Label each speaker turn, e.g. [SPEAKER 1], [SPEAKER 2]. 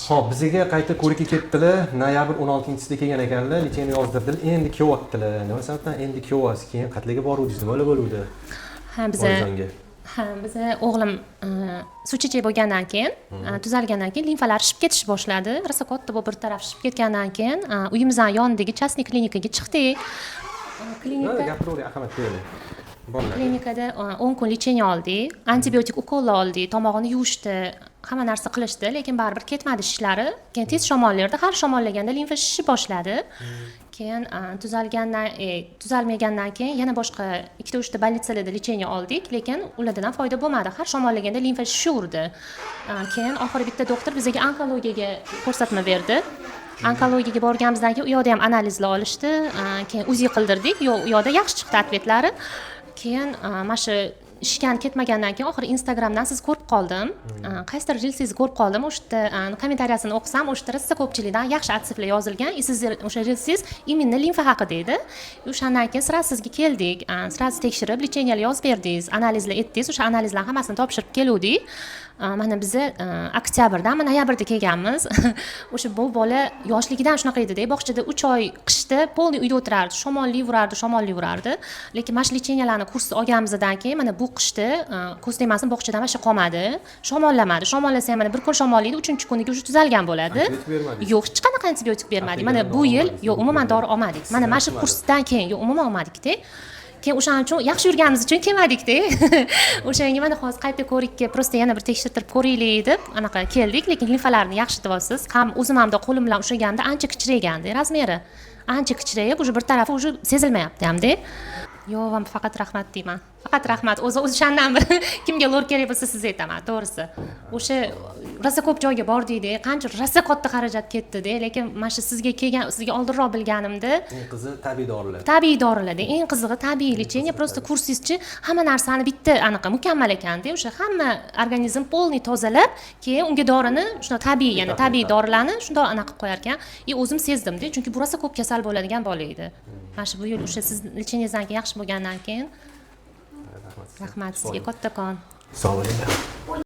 [SPEAKER 1] Xo'p, bizga qayta ko'rikka ketdilar. Noyabr 16-sida kelgan ekanlar, litseyni yozdirdilar. Endi kelyaptilar. Nima sababdan endi kelyapsiz? Keyin qatliga boruvdingiz, nima bo'luvdi?
[SPEAKER 2] Ha, biza o'g'lim suv chechak bo'lgandan keyin, tuzalgandan keyin limfalari shishib ketishni boshladi. Rosa katta bo'lib bir taraf shishib ketgandan keyin uyimizning yonidagi частный klinikaga chiqdik.
[SPEAKER 1] Gapiravering, ahamiyat bering.
[SPEAKER 2] Klinikada 10 kun lecheniya oldik, antibiotik ukollar oldik, tomog'ini yuvishdi, hamma narsa qilishdi, lekin baribir ketmadi shishlari. Keyin tez shamollarda, har shamollaganda limfa shishib boshladi. Keyin tuzalmagandan keyin yana boshqa 2-3 ta больницаlarda lecheniya oldik, lekin ulardan foyda bo'lmadi. Har shamollaganda limfa shishaverdi. Keyin oxiri bitta doktor bizga onkologiyaga ko'rsatma berdi. Onkologiyaga borganimizdan keyin u yoqda ham analizlar olishdi. Keyin UZI qildirdik. U yoqda yaxshi chiqdi atvetlari. Keyin mana shu ishgan ketmagandan keyin oxiri Instagramdan siz ko'rib qoldim. Qaysidir rilsingizni ko'rib qoldim. O'sha kommentariyasini o'qisam, o'sha rosa ko'pchilikdan yaxshi atsiflar yozilgan. Siz o'sha rilsingiz immunni limfa haqida edi. O'shandan keyin sira sizga keldik. Sira tekshirib, lecheniyalar yozib berdingiz, analizlar etdingiz. O'sha analizlarni hammasini topshirib keluvdik. Mana biz oktyabrda, noyabrda kelganmiz. O'sha bu bola yoshligidan shunaqa edi-da, bog'chada 3 oy qishda polni uyda o'tirardi, shamollayverardi. Lekin mana shu lecheniyalarni kursini olganimizdan keyin mana bu qishda kurs emasmi bog'chadan mana shu qolmadi, shamollamadi. Shamollasa ham mana bir kun shamollaydi, 3-kuniga o'sha tuzalgan bo'ladi. Yo'q, hech qanaqa antibiotik bermadik. Mana bu yil yo'q, umuman dori olmadik. Mana shu kursdan keyin yo'q, umuman olmadik-da. Keyin o'shaning uchun yaxshi yurganimiz uchun kelmadik-da. O'shanga mana hozir qayta ko'rikka prosta yana bir tekshirtirib ko'raylik deb anaqa keldik, lekin limfalarni yaxshi deyapsiz. Ham o'zim ham qo'lim bilan ushlaganimda ancha kichraganda razmeri. Ancha kichrayib, уже bir tarafi уже sezilmayapti hamda. Yo'q, ham faqat rahmat deyman. Faqat rahmat. O'shandan bir kimga lor kerak bo'lsa siz aytaman, to'g'risi. O'sha rosa ko'p joyga bordik-da, qancha rosa katta xarajat ketdi-da, lekin mana shu sizga oldinroq bilganimda,
[SPEAKER 1] eng qizi tabiiy dorilar.
[SPEAKER 2] Tabiiy dorilarda, eng qizig'i tabiiy lecheniya, prosta kursizchi hamma narsani bitta anaqa mukammal ekan-da. O'sha hamma organizm polniy tozalab, keyin unga dorini, shuna tabiiy, ya'ni tabiiy dorilarni shundoq anaqa qo'yar ekan. O'zim sezdim-da, chunki bu rosa ko'p kasal bo'ladigan bola edi. Mana shu bu yil o'sha siz lecheniyangizdan keyin yaxshi bo'lgandan keyin rahmat sizga kattakon.
[SPEAKER 1] Sog' bo'ling.